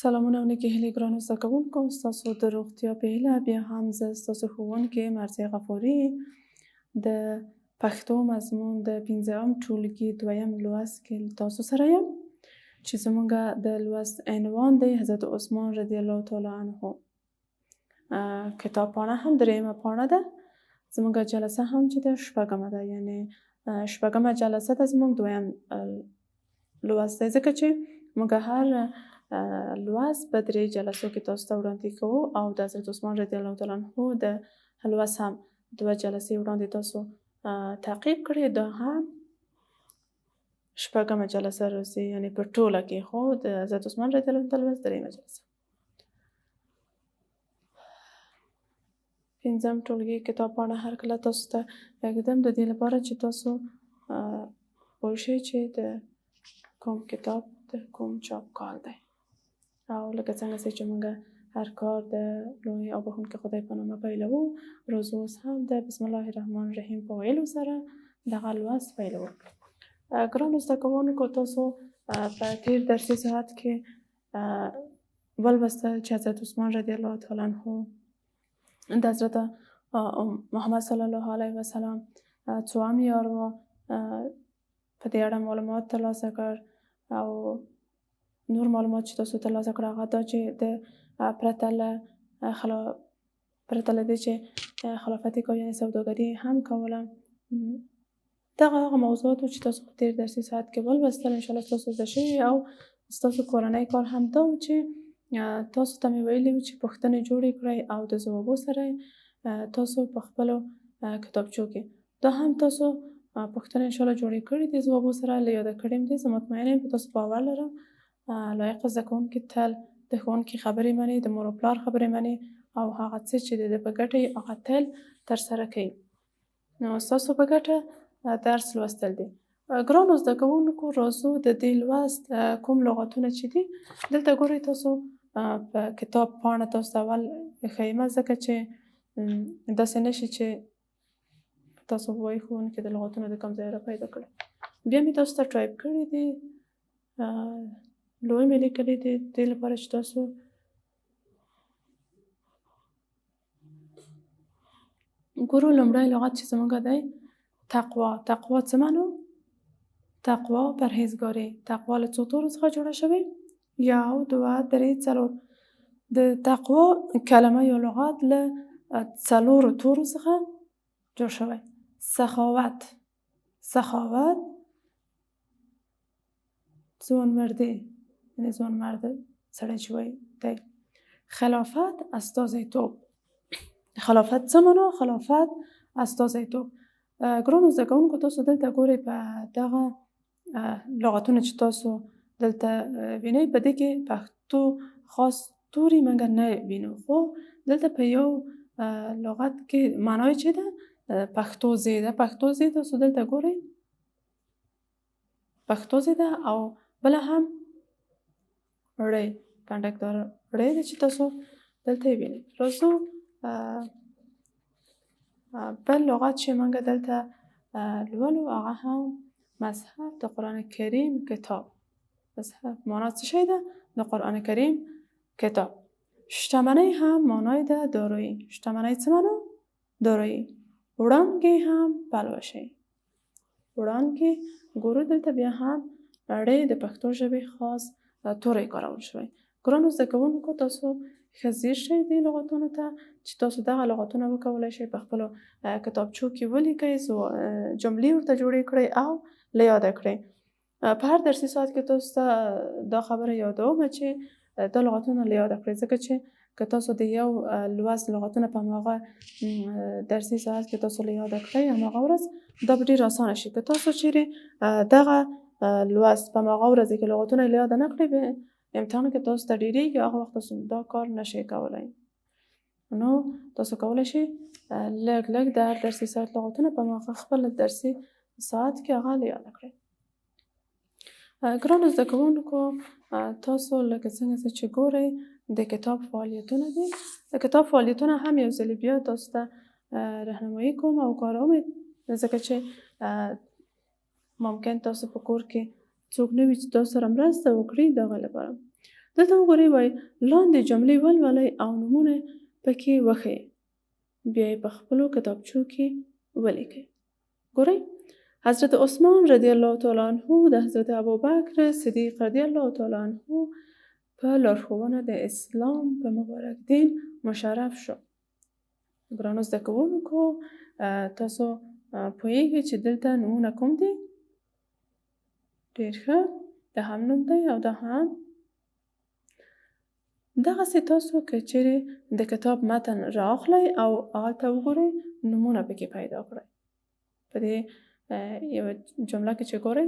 سلامونه او نیکې هیلې ګرانو زده کوونکو، ستاسو د روغتیا په هیله بیا هم زه ستاسو ښوونکې مرضیه غفاري د پښتو مضمون د 5م ټولګي 2م لوست کې تاسو سره یم، چې زموږ د لوست عنوان دی حضرت عثمان رضی الله تعالی عنه. کتاب پاڼه هم 3مه پاڼه ده. زموږ جلسه هم چې ده 6مه ده، یعنی 6مه جلسه ده زموږ 2م لوست دی، ځکه چې موږ هر لوست په 3 جلسو کې تاسو ته وړاندې کوو، او د حضرت عثمان رضی الله تعالی عنه د لوست هم 2 جلسې وړاندې تاسو تعقیب کړئ. دا هم 6مه جلسه راځي، یعنی په ټوله کې خو د حضرت عثمان رضی الله تعالی عنه 3مه جلسه. 5م ټولګي کتاب پاڼه هر کله تاسو ته ږدم د دې لپاره چې تاسو پوه شئ چې د کوم کتاب د کوم چاپ کال دی، او لکه څنګه چې موږ هر کار د لوی او بخښونکي خدای په نامه پیلوو، روزه اوس هم د بسم الله الرحمن الرحیم په ویلو سره دغه لوست پیلوو. ګرانو زده کوونکو، تاسو په تیر درسي ساعت کې ولوستل چې حضرت عثمان رضی الله تعالی عنه د حضرت محمد صلی الله علیه وسلم څوام یار و، په دې اړه معلومات ترلاسه کړ، او نور معلومات چې تاسو ترلاسه کړ هغه دا چې د پرته له دې چې خلافت یې کاوه، یعنې سوداګري هم کوله. دغه هغه موضوعات چې تاسو په تیر درسي ساعت کې ولوستل، انشاءالله تاسو زده شوي، او ستاسو کورنی کار هم دا و چې تاسو ته مې ویلي وو چې پوښتنې جوړې کړئ او د ځوابو سره تاسو په خپلو کتابچو کې دا هم تاسو پوښتنې انشاءالله جوړې کړي دي، ځوابو سره له یاده کړي م دي. زه مطمئنه یم په تاسو باور لرم لایق زده کوونکي تل د ښوونکي خبرې مني، د مور و پلار خبرې مني، او هغه څه چې د په ګټه یې هغه تل ترسره کوي. نو ستاسو په ګټه درس لوستل دي. ګرانو زده کوونکو، راځو د دې لوست کوم لغتونه چې دي دلته ګورئ. تاسو په کتاب پاڼه تاسو ته اول ښیمه، ځکه چې داسې نشي چې تاسو وایي ښوونکي د لغتونو د کوم ځای را پیدا کړي. بیا مې تاسو ته ټایپ کړي دي، لوی مې لیکلي دي، دې لپاره چې تاسو ګورو. لومړی لغت چې زموږ دی تقوا. تقوا څه معنی؟ تقوا پرهیزګاري. تقوا له څو تورو څخه جوړه شوې؟ 1 2 3 4. د تقوا کلمه یا لغت له 4 تورو څخه جوړ شوی. سخاوت، سخاوت ځوانمردي، یعنې ځوانمرد سړی چې وایي دی. خلافت استازیتوب. خلافت څه معنی؟ خلافت استازیتوب. ګرانو زده کوونکو، تاسو دلته ګورئ په دغه لغتونه چې تاسو دلته وینئ، په دې کې پښتو خاص توري موږ نه وینو، خو دلته په یو لغت کې معنی چې ده پښتو ځای ده. پښتو ځای تاسو دلته ګورئ، پښتو ځای ده، او بله هم ړی، کنډکدار ړی ده چې تاسو دلته یې وینئ. راځو بل لغت چې موږ دلته لولو هغه هم مصحف د قرآن کریم کتاب. مصحف معنا څه شی ده؟ د قرآن کریم کتاب. شتمنۍ هم معنای ده دارایی. شتمنۍ څه معنی؟ دارایی. وړانګې هم پلوشې. وړانګې ګورو دلته بیا هم ړی د پښتو ژبې خاص توری کارول شوی. ګرانو زده کوونکو، تاسو ښه ځیر شئ دې لغتونو ته چې تاسو دغه لغتونه وکولی شئ په خپلو کتابچو کې ولیکئ، جملې ورته جوړې کړئ او له یاده کړئ. په هر درسي ساعت کې تاسو ته دا خبره یادوم چې دا لغتونه له یاده کړئ، ځکه چې که تاسو د یو لوست لغتونه په هماغه درسي ساعت کې تاسو له یاده کړئ هماغه ورځ، دا به ډېر اسانه شي. که تاسو چیرې دغه لوست په هماغه ورځ کې لغتونه له یاده نه کړئ، به امتحان کې تاسو ته ډېرېږي، هغه وخت تاسو دا کار نشئ کولی. نو تاسو کولی شئ لږ لږ د هر درسي ساعت لغتونه په هماغه خپل درسي ساعت کې هغه له یاده کړئ. ګرانو زده کوونکو، تاسو لکه څنګه چې ګورئ د کتاب فعالیتونه دي. د کتاب فعالیتونه هم یو ځل بیا تاسو ته راهنمایي کوم او کاروم، ځکه چې ممکن تاسو په کور کې څوک نه وي چې تاسو سره مرسته وکړي. دغه لپاره دلته وګورئ وایي لاندې جملې ولولئ او نومونه پکې وښیئ. بیا یې په خپلو کتابچو کې ولیکئ. ګورئ حضرت عثمان رضی الله تعالی عنه د حضرت ابوبکر صدیق رضی الله تعالی عنه په لارښوونه د اسلام په مبارک دین مشرف شو. ګرانو زده کوونکو تاسو پوهیږئ چې دلته نومونه کوم دي؟ ډېر ښه، دا هم نوم دی او دا هم. دغسې تاسو که چیرې د کتاب متن رااخلئ او هغلته وګورئ نومونه پکې پیدا کړئ. په دې یوه جمله کې چې ګورئ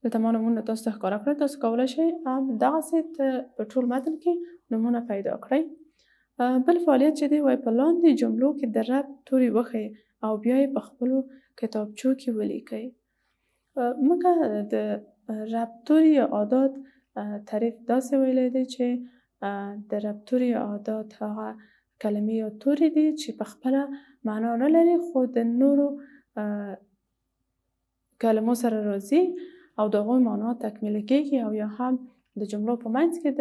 دلته ما نومونه تاسو ته ښکاره کړئ، تاسو کولی شئ دغسې په ټول متن کې نومونه پیدا کړئ. بل فعالیت چې دی وایي په لاندې جملو کې د ربط توري وښیئ او بیا یې په خپلو کتابچو کې ولیکئ. موږ د ربط توري یا عادات تعریف داسې ویلی دی چې د ربط توري یا عادات هغه کلمې یا توري دي چې په خپله معنا نه لري خو د نورو کلمو سره راځي او د هغوی معنا تکمیله کېږي او یا هم د جملو په منځ کې د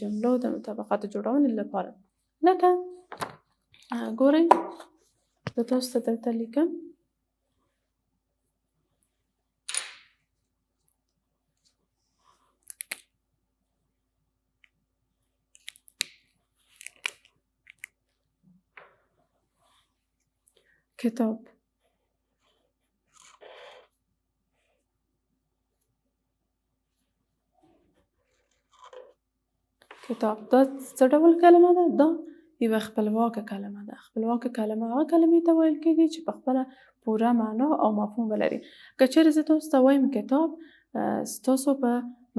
جملو د مطابقت جوړونې لپاره. لکه ګورئ زه تاسو ته دلته لیکم کتاب. کتاب دا څه ډول کلمه ده؟ دا یوه خپلواکه کلمه ده. خپلواکه کلمه هغه کلمې ته ویل کېږي چې په خپله پوره معنا او مفهوم ولري. که چیرې زه تاسو ته وایم کتاب، ستاسو په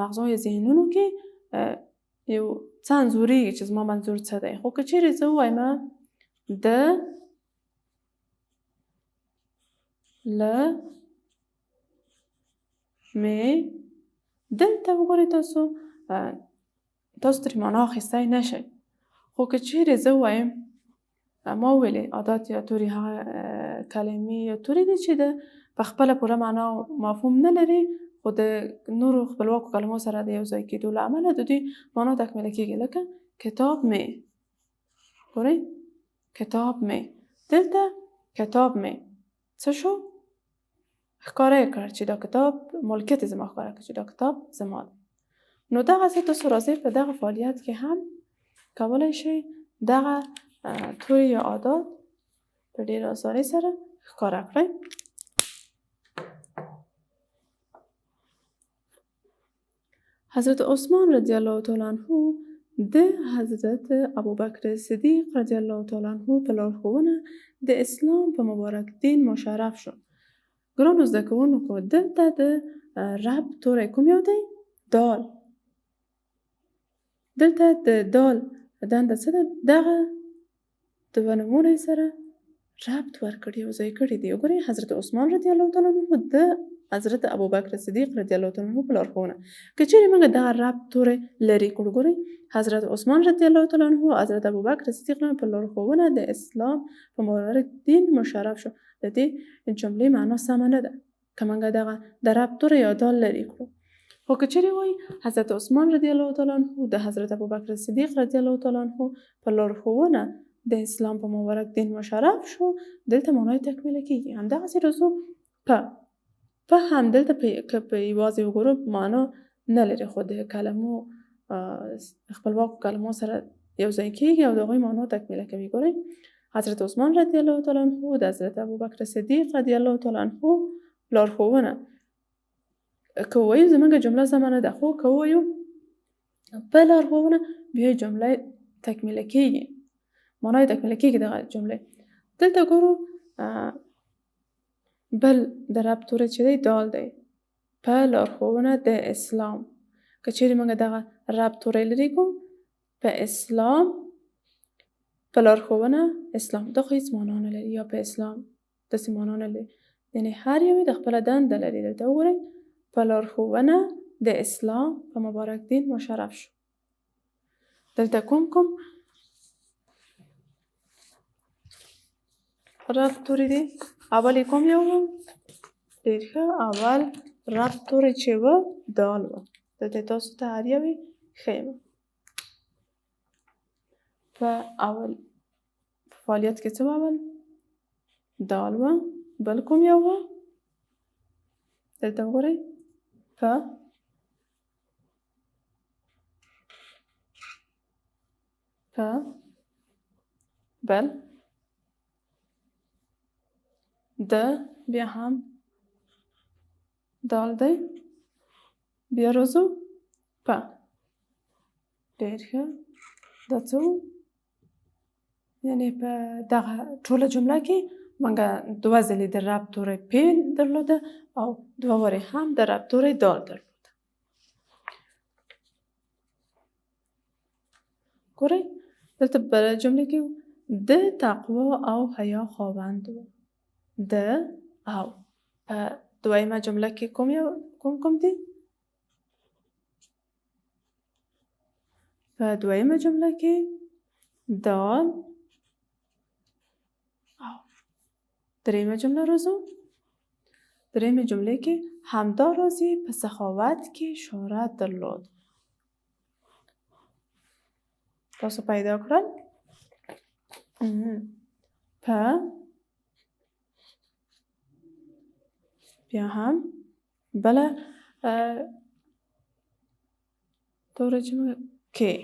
مغزو یا ذهنونو کې یو څه انځورېږي چې زما منظور څه دی. خو که چیرې زه ووایم د ل مې دلته وګورئ تاسو ترې معنا اخیستی نه شئ. خو که چیرې زه ووایم ما وویلې عادات یا توري هغه کلمې یا توري دي چې د په خپله پوره معنا او مفهوم نه لري خو د نورو خپلواکو کلمو سره د یو ځای کېدو له امله د دوی معنا تکمیله کېږي. لکه کتاب مې، ګورئ کتاب مې، دلته کتاب مې څه شو؟ ښکاره یې کړ چې دا کتاب ملکیت یې زما ښکاره کړ چې دا کتاب زما دی. نو دغسې تاسو راځئ په دغه فعالیت کې هم کولی شئ دغه توري یا عادات په ډېره اسانۍ سره ښکاره کړئ. حضرت عثمان رضی الله تعالی عنه د حضرت ابوبکر صدیق رضی الله تعالی عنه په لارښوونه د اسلام په مبارک دین مشرف شو. ګرانو زده کوونکو دلته د رب توری کوم یو دی؟ دال. دلته د دال دنده څه ده؟ دغه دوه نومونه سره ربط ورکړي او ځای کړي دي. وګورئ حضرت عثمان رضی الله تعالی عنه د حضرت ابوبکر صدیق رضی الله تعالی عنه په لارښوونه. که چیرې موږ دغه ربط توری لرې کړو، ګورئ حضرت عثمان رضی الله تعالی عنه حضرت ابوبکر صدیق په لارښوونه د اسلام په مبارک دین مشرف شو. د دې جملې معنا سمه نه ده که موږ دغه د ربط توری یا دال لرې کړو. خو که چیرې وایي حضرت عثمان رضی الله تعالی عنه د حضرت ابوبکر صدیق رضی الله تعالی عنه په لارښوونه د اسلام په مبارک دین مشرف شو، دلته معنای تکمیله کېږي. همدغسې راځو په هم دلته که په یوازې وګورو معنا نه لري خو د کلمو خپلواکو کلمو سره یو ځای کېږي او د هغوی معنا تکمیله کوي. ګورئ حضرت عثمان رضی الله تعالی عنه د حضرت ابوبکر صدیق رضی الله تعالی عنه لارښوونه که ووایو زموږ جمله سمه نه ده، خو که ووایو په لارښوونه بیا جمله تکمیله کېږي، معنا یې تکمیله کېږي دغه جملې. دلته ګورو بل د ربط توری چې دی دال دی په لارښوونه د اسلام. که چیرې موږ دغه ربط توری لرې کړو په اسلام په لارښوونه اسلام، دا خو هېڅ معنا نه لري یا په اسلام داسې معنا نه لري، یعنې هر یو د خپله دنده لري. دلته وګورئ په لارښوونه د اسلام په مبارک دین مشرف شو. دلته کوم ربط توری دی؟ اول یې کوم یو و؟ ډېر ښه، اول ربط توری چې و دال و. دلته تاسو ته هر یو یې ښیم. په اول فعالیت کې څه اول دال و، بل کوم یو و؟ دلته وګورئ په بل د بیا هم دال دی، بیا راځو په ډېر ښه. دا څه و؟ یعنې په دغه ټوله جمله کې موږ دوه ځلې د رب توری پ درلوده او دوه وارې هم د رب توری دال درلوده. ګورئ دلته په جملې کې د تقوا او حیا خاوند و. د او په دویمه جمله کې کوم دي؟ په دویمه جمله کې دال او دریمه جمله راځو. دریمه جمله کې همدا راز یې په سخاوت کې شهرت درلود. تاسو پیدا کړل؟ په بیا هم بله دوره جمله کې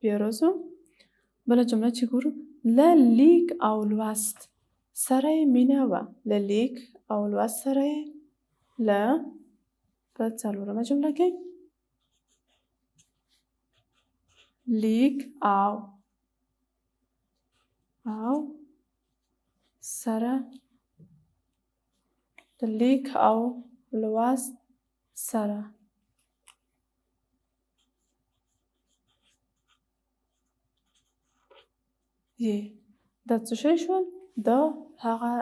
بیا راځو بله جمله چې ګورو له لیک او لوست سره یې مینه وه. له لیک او لوست سره یې له په څلورمه جمله کې لیک او سره د لیک او لوست سره دا څه شی شول؟ دا هغه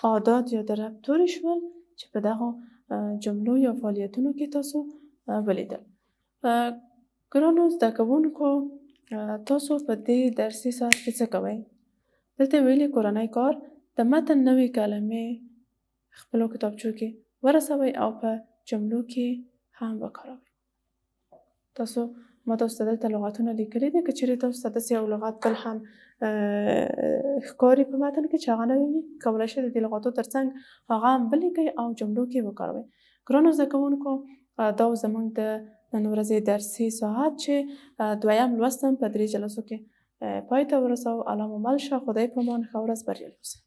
عادات یا د رب توري شول چې په دغه جملو یا فعالیتونو کې تاسو ولیدل. ګرانو زده کوونکو تاسو په دې درسي ساعت کې څه کوئ؟ دلته ویلي کورنی کار د متن نوې کلمې خپلو کتابچو کې ورسوئ او په جملو کې هم وکاروئ. ما تاسو ته دلته لغتونه لیکلي دي. که چیرې تاسو ته داسې یو لغت بل هم ښکاري په متن کې چې هغه نه وي، کولی شئ د دې لغاتو ترڅنګ هغه هم ولیکئ او جملو کې وکاروئ. ګرانو زده کوونکو دا زموږ د نن ورځې درسي ساعت چې دویم لوست هم په 3 جلسو کې پای ته ورسوو. الله مو مل شه. خدای پامان. ښه ورځ. بریالي اوسئ.